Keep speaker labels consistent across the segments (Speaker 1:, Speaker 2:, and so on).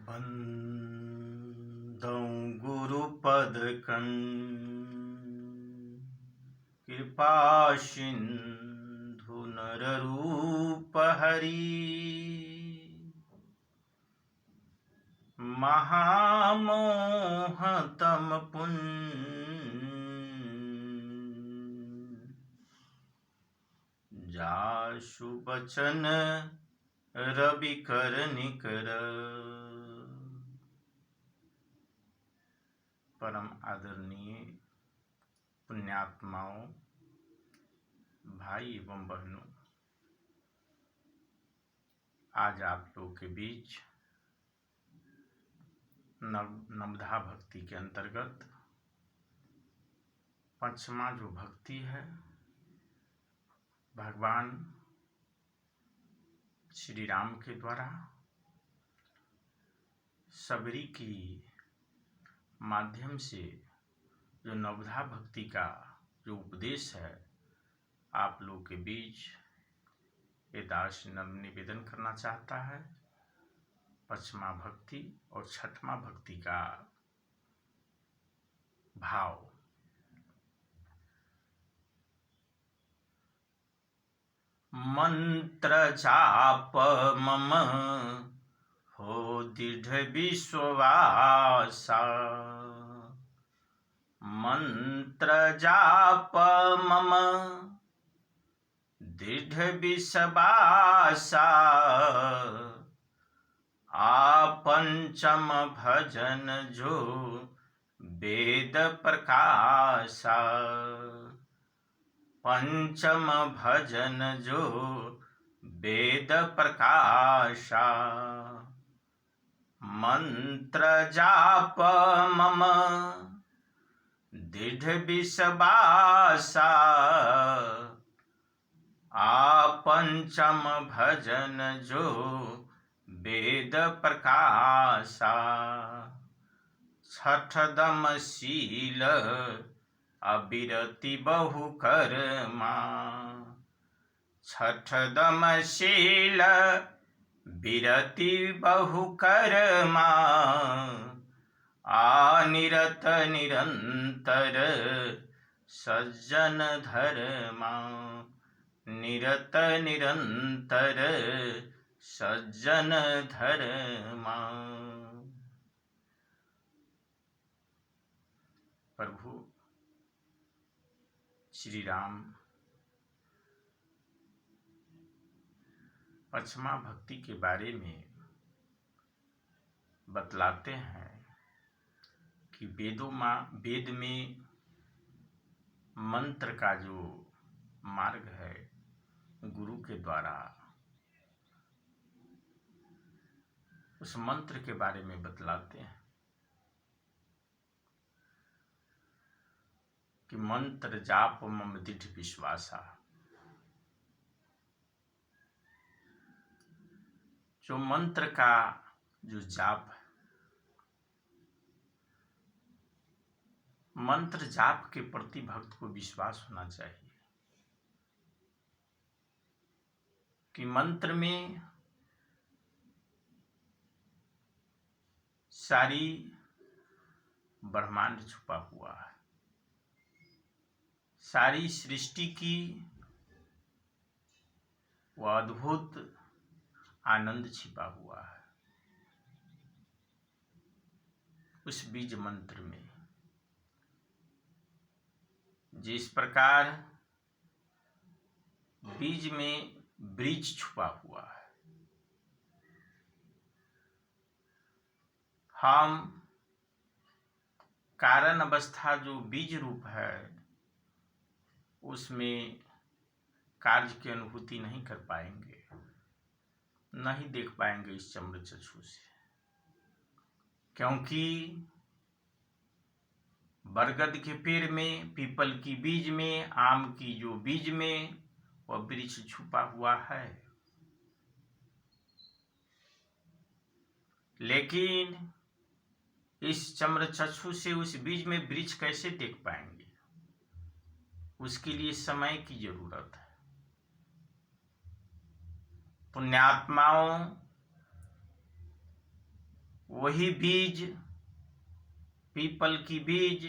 Speaker 1: बंदौ गुरुपद कृपा सिंधु नररूप हरि महामोह तम पुण्य जासु बचन रवि कर निकर। परम आदरणीय पुण्यात्माओं, भाई एवं बहनों, आज आप लोगों के बीच नवधा भक्ति के अंतर्गत पंचमा जो भक्ति है, भगवान श्री राम के द्वारा सबरी की माध्यम से जो नवधा भक्ति का जो उपदेश है, आप लोग के बीच ये दास निवेदन करना चाहता है। पंचमा भक्ति और छठमा भक्ति का भाव। मंत्र जाप मम हो दृढ़ विश्वासा, मंत्र जाप मम दृढ़ विश्वासा, आपंचम भजन जो वेद प्रकाशा, पंचम भजन जो वेद प्रकाशा, मंत्र जाप मम दृढ़ विश्वासा, आपंचम भजन जो वेद प्रकाशा, छठदम शील अविरति बहु कर्मा, छठदम शील विरति बहु कर्मा, आनिरत निरंतर सज्जन धर्मा, निरत निरंतर सज्जन धर्मा। प्रभु श्री राम पंचमा भक्ति के बारे में बतलाते हैं कि वेद में मंत्र का जो मार्ग है, गुरु के द्वारा उस मंत्र के बारे में बतलाते हैं कि मंत्र जाप मम दृढ़ विश्वासा। जो मंत्र का जो जाप है, मंत्र जाप के प्रति भक्त को विश्वास होना चाहिए कि मंत्र में सारी ब्रह्मांड छुपा हुआ है, सारी सृष्टि की वह अद्भुत आनंद छिपा हुआ है उस बीज मंत्र में। जिस प्रकार बीज में वृक्ष छुपा हुआ है, हम कारण अवस्था जो बीज रूप है उसमें कार्य की अनुभूति नहीं कर पाएंगे, नहीं देख पाएंगे इस चम्र चक्षु से, क्योंकि बरगद के पेड़ में, पीपल की बीज में, आम की जो बीज में वह वृक्ष छुपा हुआ है। लेकिन इस चम्र चक्षु से उस बीज में वृक्ष कैसे देख पाएंगे? उसके लिए समय की जरूरत है। पुण्यात्माओं, वही बीज, पीपल की बीज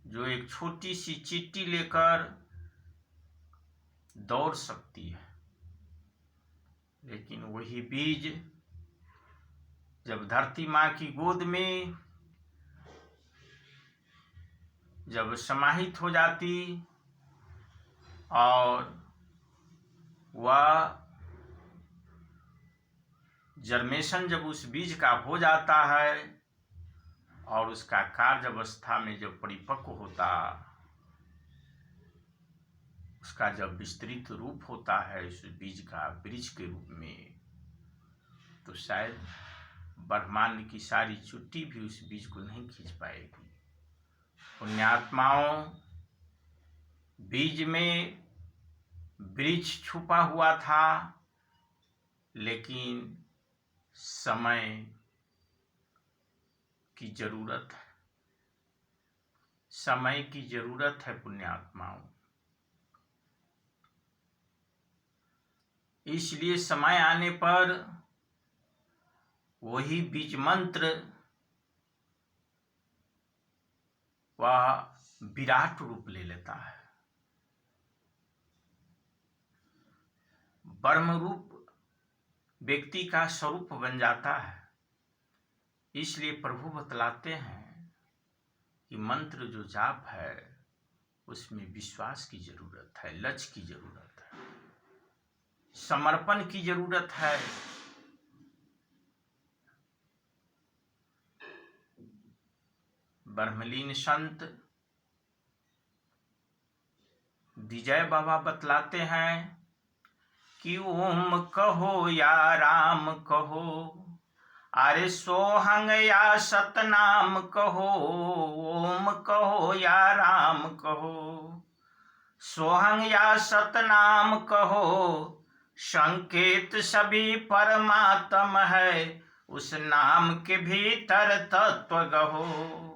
Speaker 1: जो एक छोटी सी चींटी लेकर दौड़ सकती है, लेकिन वही बीज जब धरती माँ की गोद में जब समाहित हो जाती और वह जर्मेशन जब उस बीज का हो जाता है और उसका कार्य अवस्था में जब परिपक्व होता, उसका जब विस्तृत रूप होता है इस बीज का वृक्ष के रूप में, तो शायद ब्रह्मांड की सारी चुट्टी भी उस बीज को नहीं खींच पाएगी। पुण्यात्माओं, बीज में वृक्ष छुपा हुआ था, लेकिन समय की जरूरत है, समय की जरूरत है पुण्यात्माओं। इसलिए समय आने पर वही बीज मंत्र वह विराट रूप ले लेता है, ब्रह्म रूप व्यक्ति का स्वरूप बन जाता है। इसलिए प्रभु बतलाते हैं कि मंत्र जो जाप है उसमें विश्वास की जरूरत है, लक्ष्य की जरूरत है, समर्पण की जरूरत है। ब्रह्मलीन संत विजय बाबा बतलाते हैं कि ओम कहो या राम कहो, अरे सोहंग या सतनाम कहो, ओम कहो या राम कहो, सोहंग या सतनाम कहो, संकेत सभी परमात्म है, उस नाम के भीतर तत्व गहो।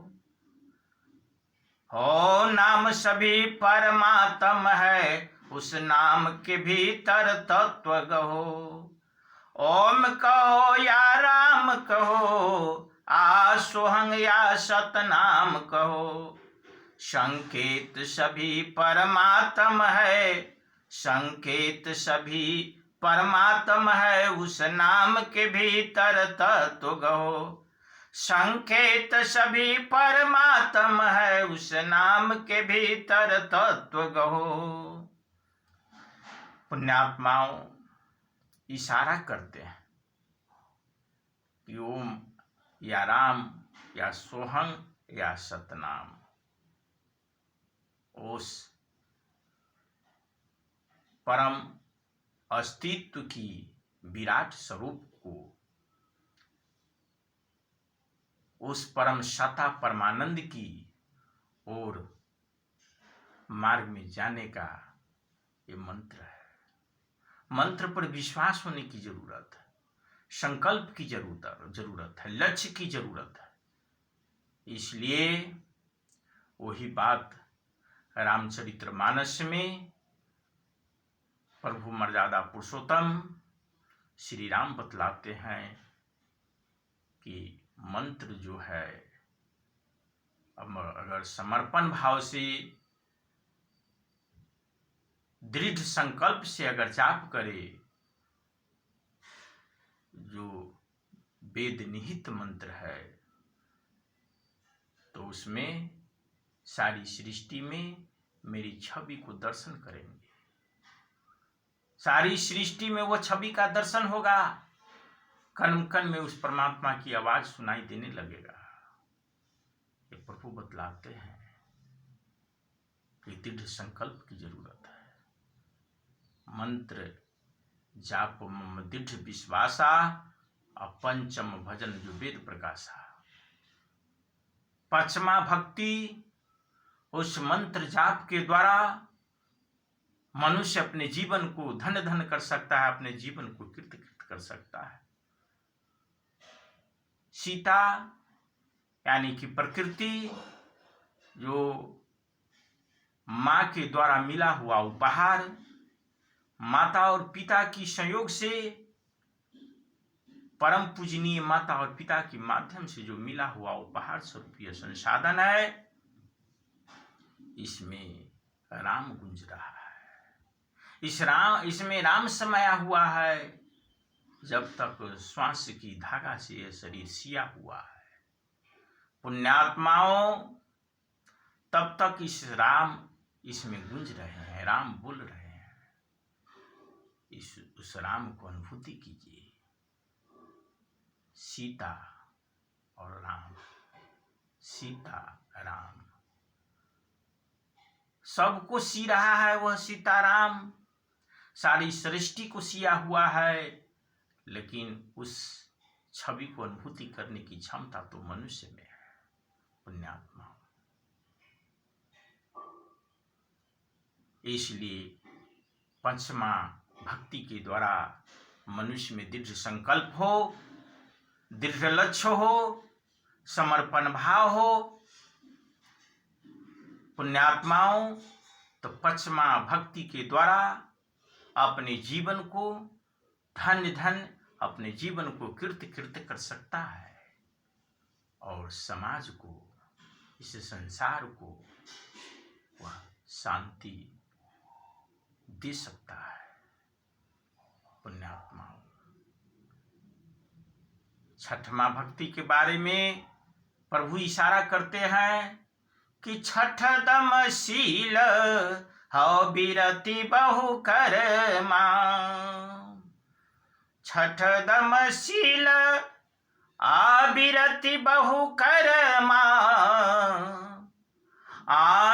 Speaker 1: हो नाम सभी परमात्म है, उस नाम के भीतर तत्व गहो। ओम कहो या राम कहो, सोहंग या सतनाम कहो, संकेत सभी परमात्म है, संकेत सभी परमात्म है, उस नाम के भीतर तत्व गहो। संकेत सभी परमात्म है, उस नाम के भीतर तत्व गहो। पुण्यात्माओं इशारा करते हैं कि ओम या राम या सोहंग या सतनाम, उस परम अस्तित्व की विराट स्वरूप को, उस परम सत्ता परमानंद की ओर मार्ग में जाने का ये मंत्र है। मंत्र पर विश्वास होने की जरूरत है, संकल्प की जरूरत है, लक्ष्य की जरूरत है। इसलिए वही बात रामचरितमानस में प्रभु मर्यादा पुरुषोत्तम श्री राम बतलाते हैं कि मंत्र जो है अगर समर्पण भाव से दृढ़ संकल्प से अगर जाप करे, जो वेद निहित मंत्र है, तो उसमें सारी सृष्टि में मेरी छवि को दर्शन करेंगे, सारी सृष्टि में वो छवि का दर्शन होगा, कण कण में उस परमात्मा की आवाज सुनाई देने लगेगा। ये प्रभु बतलाते हैं कि दृढ़ संकल्प की जरूरत है। मंत्र जाप मम दृढ़ विश्वासा, अपंचम भजन जो वेद प्रकाशा। पचमा भक्ति, उस मंत्र जाप के द्वारा मनुष्य अपने जीवन को धन धन कर सकता है, अपने जीवन को कीर्त कीर्त कर सकता है। सीता यानी कि प्रकृति, जो माँ के द्वारा मिला हुआ उपहार, माता और पिता की संयोग से परम पूजनीय माता और पिता के माध्यम से जो मिला हुआ उपहार स्वरूप यह संसाधन है, इसमें राम गुंज रहा है। इसमें राम समाया हुआ है। जब तक श्वास की धागा से यह शरीर सिया हुआ है, पुण्यात्माओं, तब तक इस राम इसमें गूंज रहे हैं, राम बोल रहे हैं। उस राम को अनुभूति कीजिए। सीता और राम, सीता राम, सबको सी रहा है वह सीताराम। सारी सृष्टि को सिया हुआ है, लेकिन उस छवि को अनुभूति करने की क्षमता तो मनुष्य में है। पुण्यात्मा, इसलिए पंचमा भक्ति के द्वारा मनुष्य में दृढ़ संकल्प हो, दृढ़ लक्ष्य हो, समर्पण भाव हो। पुण्यात्माओं, तो पंचमा भक्ति के द्वारा अपने जीवन को धन्य धन्य, अपने जीवन को कीर्ति कर सकता है और समाज को, इस संसार को वह शांति दे सकता है। पुण्यात्माओं, छठमा भक्ति के बारे में प्रभु इशारा करते हैं कि छठ दमशील हौ बिरति बहु कर्मा। छठ दमशील आबिरति बहु कर्मा।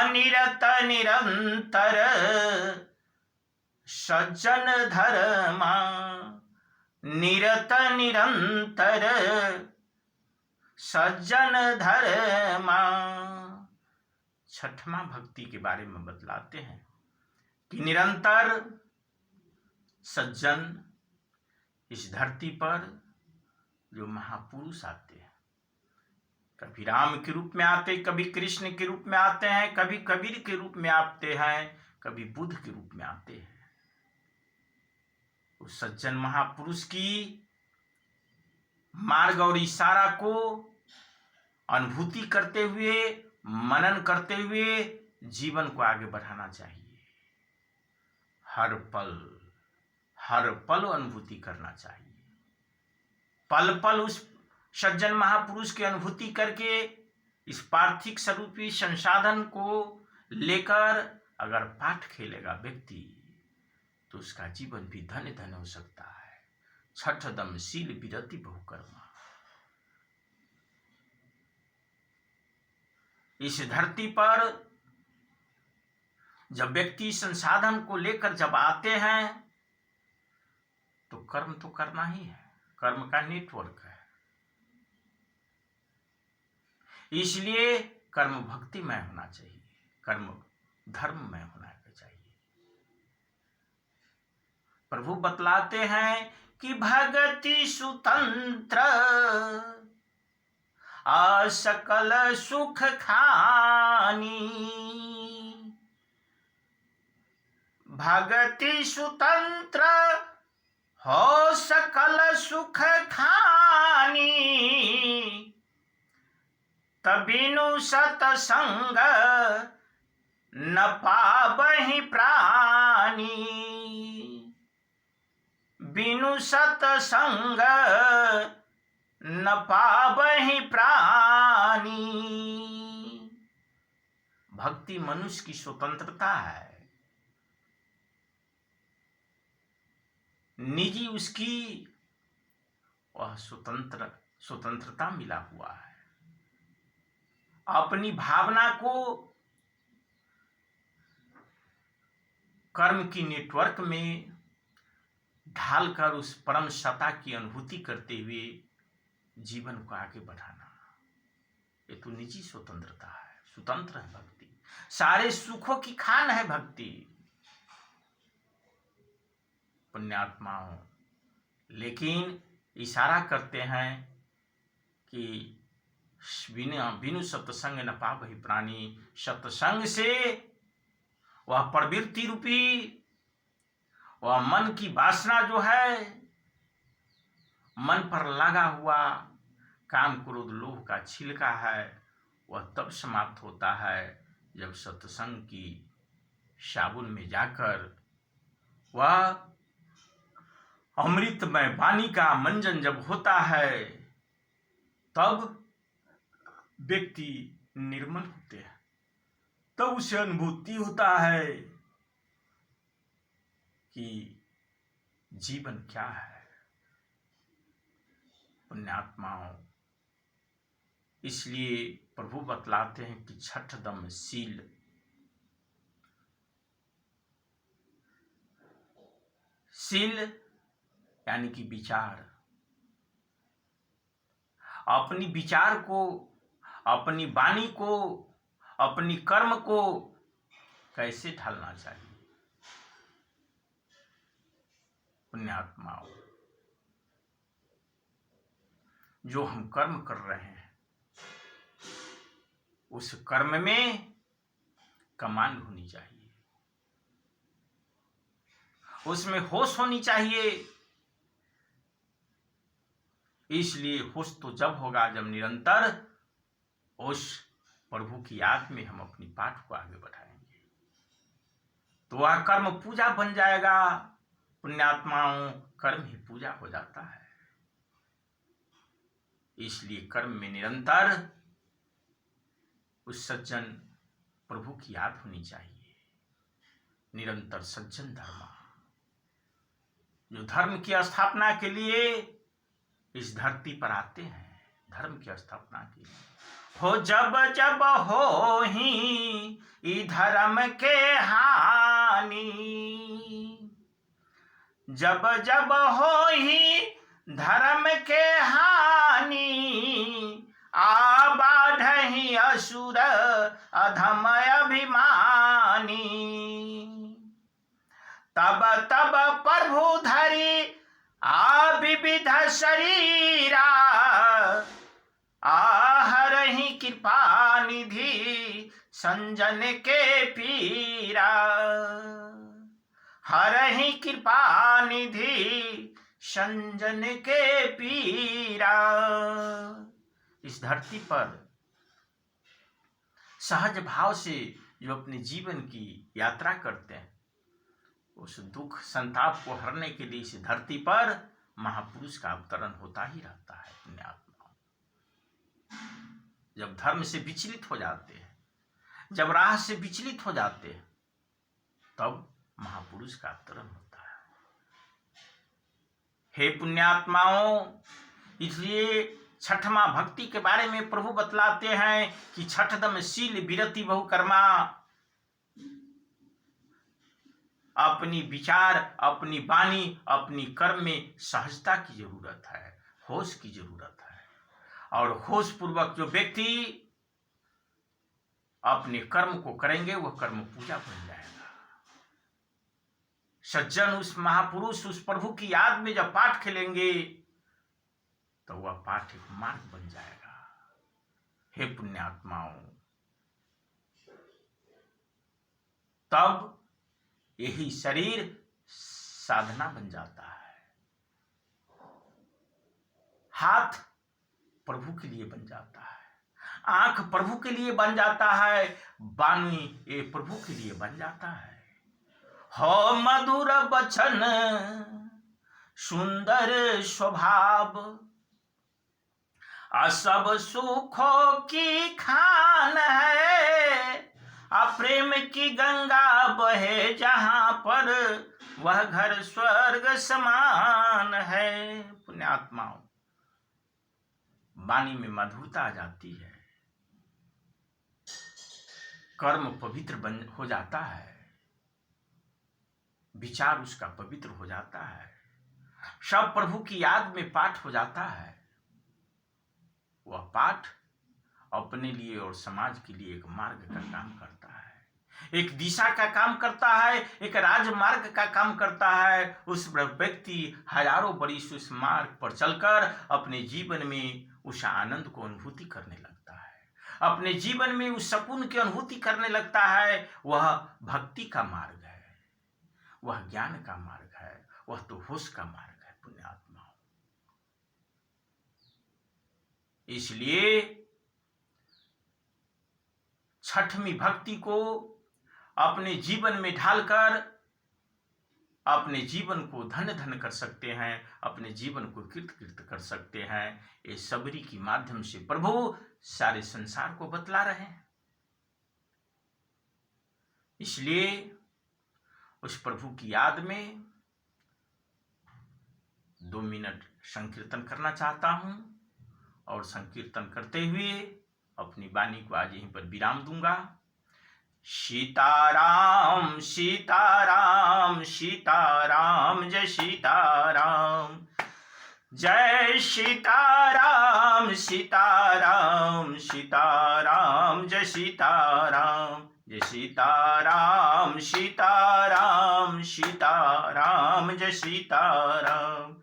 Speaker 1: निरत निरंतर सज्जन धर्मा। निरत निरंतर सज्जन धर्मा। छठमा भक्ति के बारे में बतलाते हैं कि निरंतर सज्जन इस धरती पर जो महापुरुष आते हैं, कभी राम के रूप में आते, कभी कृष्ण के रूप में आते हैं, कभी कबीर के रूप में आते हैं, कभी बुद्ध के रूप में आते हैं। उस सज्जन महापुरुष की मार्ग और इशारा को अनुभूति करते हुए, मनन करते हुए जीवन को आगे बढ़ाना चाहिए। हर पल अनुभूति करना चाहिए। पल पल उस सज्जन महापुरुष की अनुभूति करके इस पार्थिव स्वरूपी संसाधन को लेकर अगर पाठ खेलेगा व्यक्ति, तो उसका जीवन भी धन्य धन्य हो सकता है। छठ दमशील बिरति बहुकर्मा। इस धरती पर जब व्यक्ति संसाधन को लेकर जब आते हैं, तो कर्म तो करना ही है। कर्म का नेटवर्क है। इसलिए कर्म भक्तिमय होना चाहिए, कर्म धर्ममय होना चाहिए। प्रभु बतलाते हैं कि भगति सुतंत्र सकल सुख खानी। भगति सुतंत्र हो सकल सुख खानी। तबिनु सतसंग न पाबहि प्राणी। बिनु सतसंग न पाबहि प्राणी। भक्ति मनुष्य की स्वतंत्रता है। निजी उसकी वह स्वतंत्रता मिला हुआ है। अपनी भावना को कर्म की नेटवर्क में ढालकर उस परम सत्ता की अनुभूति करते हुए जीवन को आगे बढ़ाना, ये तो निजी स्वतंत्रता है। स्वतंत्र है भक्ति। सारे सुखों की खान है भक्ति। पुण्यात्माओं, लेकिन इशारा करते हैं कि बिनु सत्संग न पावहि प्राणी। सत्संग से वह प्रवृत्ति रूपी वह मन की वासना जो है मन पर लगा हुआ काम क्रोध लोभ का छिलका है वह तब समाप्त होता है जब सत्संग की साबुन में जाकर वह अमृतमय वाणी का मंजन जब होता है तब व्यक्ति निर्मल होते हैं, तब उसे अनुभूति होता है कि जीवन क्या है। पुण्यात्माओं, इसलिए प्रभु बतलाते हैं कि छठ दम शील, शील यानी कि विचार, अपनी विचार को, अपनी वाणी को, अपनी कर्म को कैसे ढालना चाहिए। पुण्यात्माओं, जो हम कर्म कर रहे हैं उस कर्म में कमांड होनी चाहिए, उसमें होश होनी चाहिए। इसलिए होश तो जब होगा जब निरंतर उस प्रभु की याद में हम अपनी पाठ को आगे बढ़ाएंगे, तो वह कर्म पूजा बन जाएगा। पुण्यात्माओं, कर्म ही पूजा हो जाता है। इसलिए कर्म में निरंतर उस सज्जन प्रभु की याद होनी चाहिए। निरंतर सज्जन धर्म, जो धर्म की स्थापना के लिए इस धरती पर आते हैं, धर्म की स्थापना के लिए। हो जब जब हो ही धर्म के हानि, जब जब हो ही धर्म के हानि, आबाढ़हि असुर अधम अभिमानी, तब तब प्रभु धरि विविध शरीरा, आहरहि कृपा निधि संजन के पीरा, हरहि कृपा निधि संजन के पीरा। इस धरती पर सहज भाव से जो अपने जीवन की यात्रा करते हैं, उस दुख संताप को हरने के लिए इस धरती पर महापुरुष का अवतरण होता ही रहता है। पुण्यात्माओं, जब धर्म से विचलित हो जाते हैं, जब राह से विचलित हो जाते हैं, तब महापुरुष का अवतरण होता है। हे पुण्यात्माओं, इसलिए छठमा भक्ति के बारे में प्रभु बतलाते हैं कि छठदम शील विरति बहुकर्मा। अपनी विचार, अपनी वाणी, अपनी कर्म में सहजता की जरूरत है, होश की जरूरत है। और होश पूर्वक जो व्यक्ति अपने कर्म को करेंगे वह कर्म पूजा बन जाएगा। सज्जन उस महापुरुष, उस प्रभु की याद में जब पाठ खेलेंगे तो वह पाठ एक मार्ग बन जाएगा। हे पुण्यात्माओं, तब यही शरीर साधना बन जाता है, हाथ प्रभु के लिए बन जाता है, आंख प्रभु के लिए बन जाता है, वाणी ये प्रभु के लिए बन जाता है। हो मधुर बचन सुंदर स्वभाव, सब सुखों की खान है, प्रेम की गंगा बहे जहां पर वह घर स्वर्ग समान है। पुण्यात्माओं, वाणी में मधुरता आ जाती है, कर्म पवित्र हो जाता है, विचार उसका पवित्र हो जाता है, सब प्रभु की याद में पाठ हो जाता है। वह पाठ अपने लिए और समाज के लिए एक मार्ग का काम करता है, एक दिशा का काम करता है, एक राजमार्ग का काम करता है। उस व्यक्ति हजारों बरिस उस मार्ग पर चलकर अपने जीवन में उस आनंद को अनुभूति करने लगता है, अपने जीवन में उस सुकून की अनुभूति करने लगता है। वह भक्ति का मार्ग है, वह ज्ञान का मार्ग है, वह तो होश का मार्ग है। पुण्यात्माओं, इसलिए छठवीं भक्ति को अपने जीवन में ढालकर अपने जीवन को धन्य धन्य कर सकते हैं, अपने जीवन को कृत कर सकते हैं। ये सबरी के माध्यम से प्रभु सारे संसार को बतला रहे हैं। इसलिए उस प्रभु की याद में 2 मिनट संकीर्तन करना चाहता हूं और संकीर्तन करते हुए अपनी वाणी को आज यहीं पर विराम दूंगा। सीताराम सीताराम सीताराम जय सीताराम, जय सीताराम सीताराम सीताराम जय सीताराम, जय सीताराम सीताराम सीताराम जय सीताराम,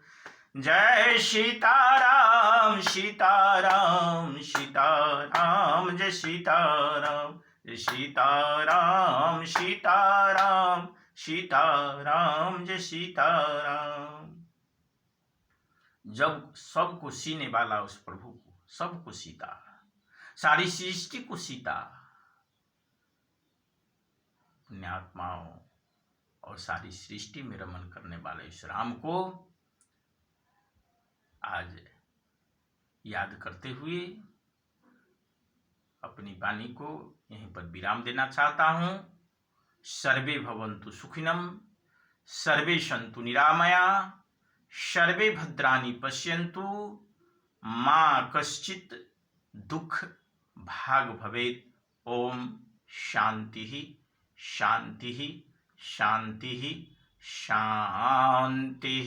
Speaker 1: जय सीताराम सीताराम सीताराम जय सीताराम, जय सीताराम सीताराम सीताराम जय सीताराम। जब सबको सीने वाला उस प्रभु को सबको सीता, सारी सृष्टि को सीता, पुण्यात्माओं और सारी सृष्टि में रमन करने वाले इस राम को आज याद करते हुए अपनी वाणी को यहीं पर विराम देना चाहता हूं। सर्वे भवन्तु सुखिनम, सर्वे सन्तु निरामया, सर्वे भद्राणि पश्यन्तु, मा कश्चित् दुख भाग भवेत्। ओम शांति शांति शांति शांति।